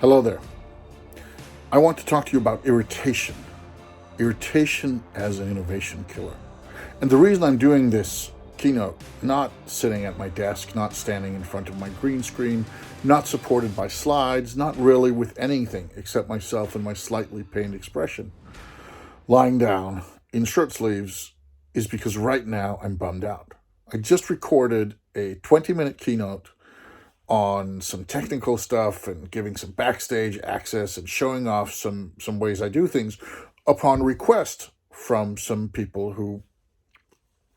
Hello there. I want to talk to you about irritation. Irritation as an innovation killer. And the reason I'm doing this keynote, not sitting at my desk, not standing in front of my green screen, not supported by slides, not really with anything except myself and my slightly pained expression, lying down in shirt sleeves, is because right now I'm bummed out. I just recorded a 20-minute keynote on some technical stuff and giving some backstage access and showing off some ways I do things upon request from some people who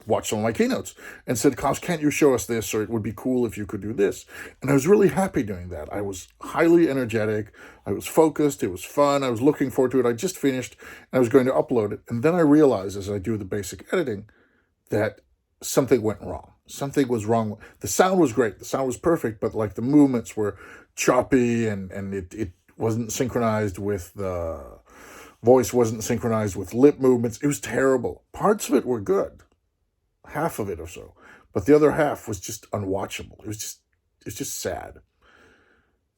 watched some of my keynotes and said, Klaus, can't you show us this? Or it would be cool if you could do this. And I was really happy doing that. I was highly energetic. I was focused. It was fun. I was looking forward to it. I just finished and I was going to upload it. And then I realized as I do the basic editing that something went wrong. Something was wrong. The sound was great. The sound was perfect, but like the movements were choppy and it wasn't synchronized with the voice, wasn't synchronized with lip movements. It was terrible. Parts of it were good, half of it or so, but the other half was just unwatchable. It's just sad.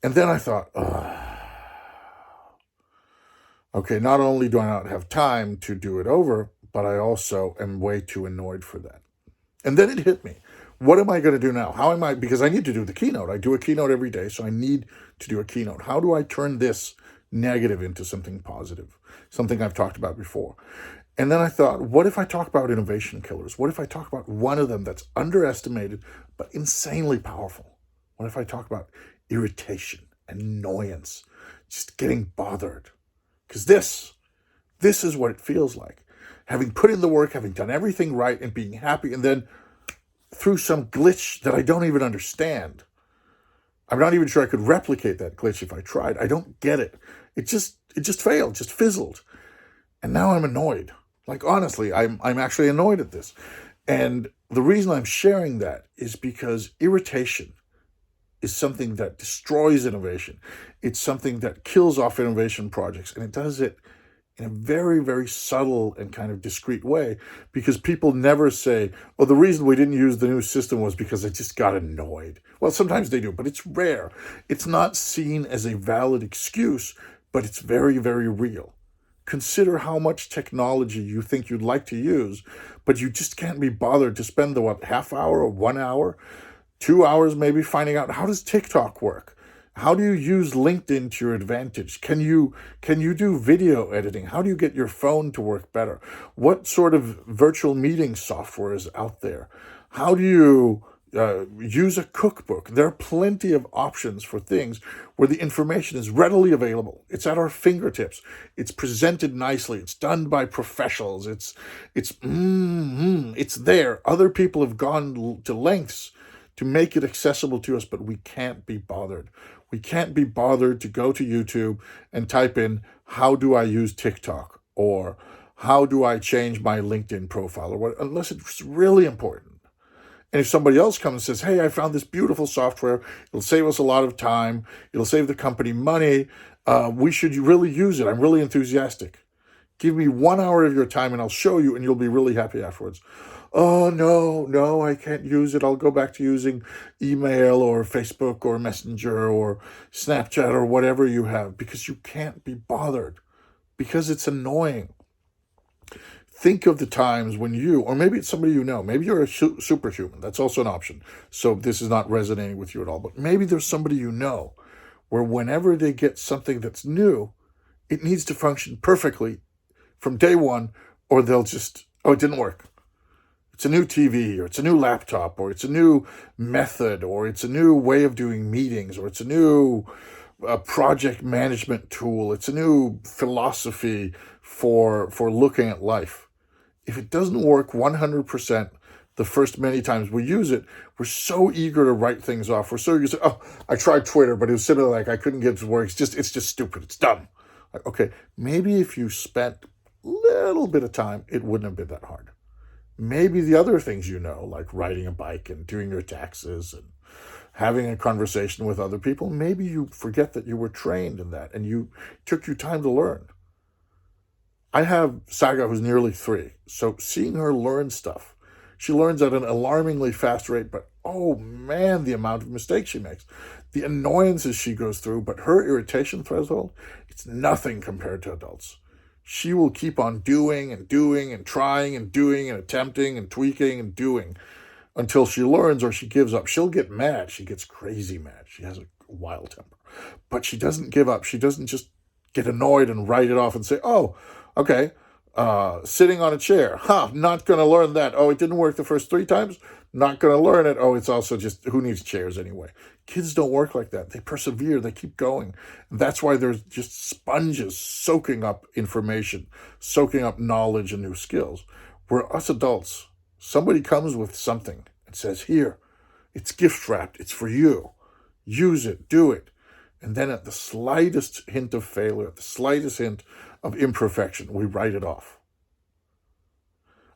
And then I thought, okay, not only do I not have time to do it over, but I also am way too annoyed for that. And then it hit me. What am I going to do now? How am I, because I need to do the keynote. I do a keynote every day, so I need to do a keynote. How do I turn this negative into something positive? Something I've talked about before. And then I thought, what if I talk about innovation killers? What if I talk about one of them that's underestimated, but insanely powerful? What if I talk about irritation, annoyance, just getting bothered? Because this is what it feels like. Having put in the work, having done everything right and being happy, and then through some glitch that I don't even understand. I'm not even sure I could replicate that glitch if I tried. I don't get it. It just failed, just fizzled. And now I'm annoyed. Like, honestly, I'm actually annoyed at this. And the reason I'm sharing that is because irritation is something that destroys innovation. It's something that kills off innovation projects, and it does it in a very, very subtle and kind of discreet way, because people never say, oh, the reason we didn't use the new system was because I just got annoyed. Well, sometimes they do, but it's rare. It's not seen as a valid excuse, but it's very, very real. Consider how much technology you think you'd like to use, but you just can't be bothered to spend the, half hour or 1 hour, 2 hours maybe finding out, how does TikTok work? How do you use LinkedIn to your advantage? Can you do video editing? How do you get your phone to work better? What sort of virtual meeting software is out there? How do you use a cookbook? There are plenty of options for things where the information is readily available. It's at our fingertips. It's presented nicely. It's done by professionals. It's there. Other people have gone to lengths to make it accessible to us, but we can't be bothered. We can't be bothered to go to YouTube and type in, how do I use TikTok? Or how do I change my LinkedIn profile? Or what, unless it's really important. And if somebody else comes and says, hey, I found this beautiful software, it'll save us a lot of time, it'll save the company money, we should really use it, I'm really enthusiastic. Give me 1 hour of your time and I'll show you, and you'll be really happy afterwards. Oh, no, I can't use it. I'll go back to using email or Facebook or Messenger or Snapchat or whatever you have, because you can't be bothered, because it's annoying. Think of the times when you, or maybe it's somebody you know, maybe you're a superhuman. That's also an option. So this is not resonating with you at all, but maybe there's somebody you know where whenever they get something that's new, it needs to function perfectly from day one, or they'll just, oh, it didn't work. It's a new TV, or it's a new laptop, or it's a new method, or it's a new way of doing meetings, or it's a new project management tool. It's a new philosophy for looking at life. If it doesn't work 100% the first many times we use it, we're so eager to write things off. We're so eager to say, oh, I tried Twitter, but it was similar, like I couldn't get it to work. It's just stupid. It's dumb. Like, okay, maybe if you spent a little bit of time, it wouldn't have been that hard. Maybe the other things you know, like riding a bike and doing your taxes and having a conversation with other people, maybe you forget that you were trained in that and you took you time to learn. I have Saga, who's nearly 3, so seeing her learn stuff, she learns at an alarmingly fast rate, but oh man, the amount of mistakes she makes, the annoyances she goes through, but her irritation threshold, it's nothing compared to adults. She will keep on doing and doing and trying and doing and attempting and tweaking and doing until she learns or she gives up. She'll get mad. She gets crazy mad. She has a wild temper. But she doesn't give up. She doesn't just get annoyed and write it off and say, oh, okay, sitting on a chair. Not going to learn that. Oh, it didn't work the first 3 times? Not going to learn it. Oh, it's also just, who needs chairs anyway? Kids don't work like that. They persevere. They keep going. And that's why they're just sponges soaking up information, soaking up knowledge and new skills. Where us adults, somebody comes with something and says, here, it's gift wrapped. It's for you. Use it. Do it. And then at the slightest hint of failure, at the slightest hint of imperfection, we write it off.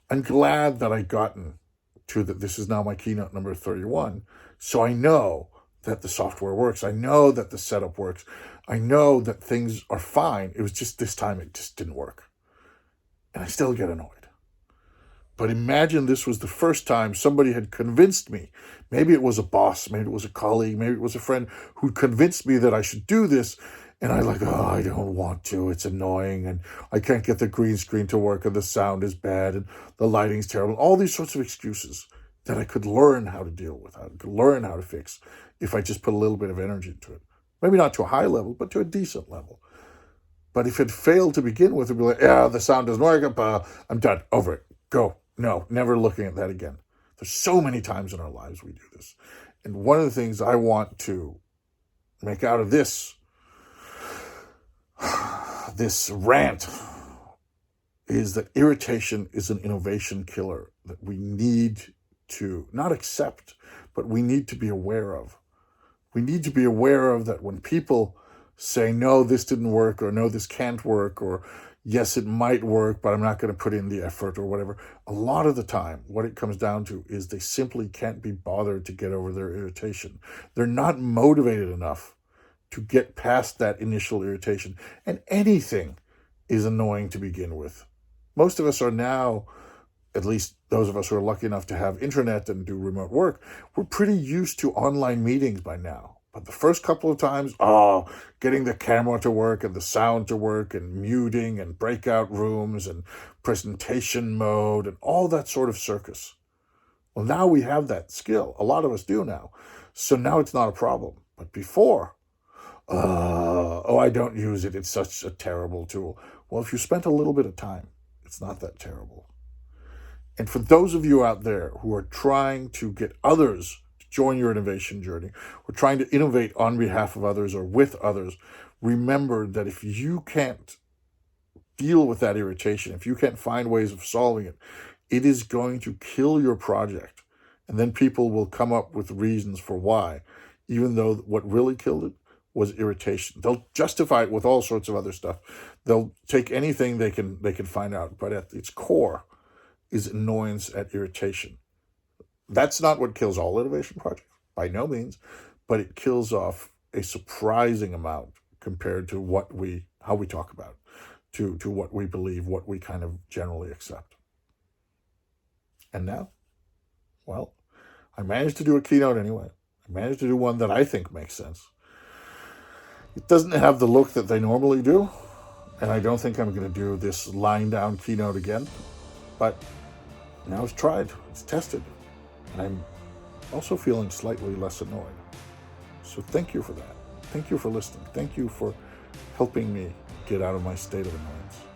I'm glad that I've gotten to that. This is now my keynote number 31. So I know that the software works. I know that the setup works. I know that things are fine. It was just this time it just didn't work. And I still get annoyed. But imagine this was the first time somebody had convinced me. Maybe it was a boss, maybe it was a colleague, maybe it was a friend who convinced me that I should do this. And I I don't want to. It's annoying. And I can't get the green screen to work. And the sound is bad. And the lighting's terrible. All these sorts of excuses that I could learn how to deal with. I could learn how to fix if I just put a little bit of energy into it. Maybe not to a high level, but to a decent level. But if it failed to begin with, it'd be like, yeah, the sound doesn't work. I'm done. Over it. Go. No, never looking at that again. There's so many times in our lives we do this. And one of the things I want to make out of this rant is that irritation is an innovation killer that we need to not accept, but we need to be aware of. We need to be aware of that when people say, no, this didn't work, or no, this can't work, or yes, it might work, but I'm not going to put in the effort or whatever. A lot of the time, what it comes down to is they simply can't be bothered to get over their irritation. They're not motivated enough to get past that initial irritation. And anything is annoying to begin with. Most of us are now, at least those of us who are lucky enough to have internet and do remote work, we're pretty used to online meetings by now. But the first couple of times, getting the camera to work and the sound to work and muting and breakout rooms and presentation mode and all that sort of circus. Well, now we have that skill. A lot of us do now. So now it's not a problem. But before, I don't use it. It's such a terrible tool. Well, if you spent a little bit of time, it's not that terrible. And for those of you out there who are trying to get others join your innovation journey, or trying to innovate on behalf of others or with others, remember that if you can't deal with that irritation, if you can't find ways of solving it, it is going to kill your project. And then people will come up with reasons for why, even though what really killed it was irritation. They'll justify it with all sorts of other stuff. They'll take anything they can find out, but at its core is annoyance at irritation. That's not what kills all innovation projects, by no means, but it kills off a surprising amount compared to how we talk about it, to what we believe, what we kind of generally accept. And now, well, I managed to do a keynote anyway. I managed to do one that I think makes sense. It doesn't have the look that they normally do, and I don't think I'm going to do this lying down keynote again, but now it's tried, it's tested. And I'm also feeling slightly less annoyed. So thank you for that. Thank you for listening. Thank you for helping me get out of my state of annoyance.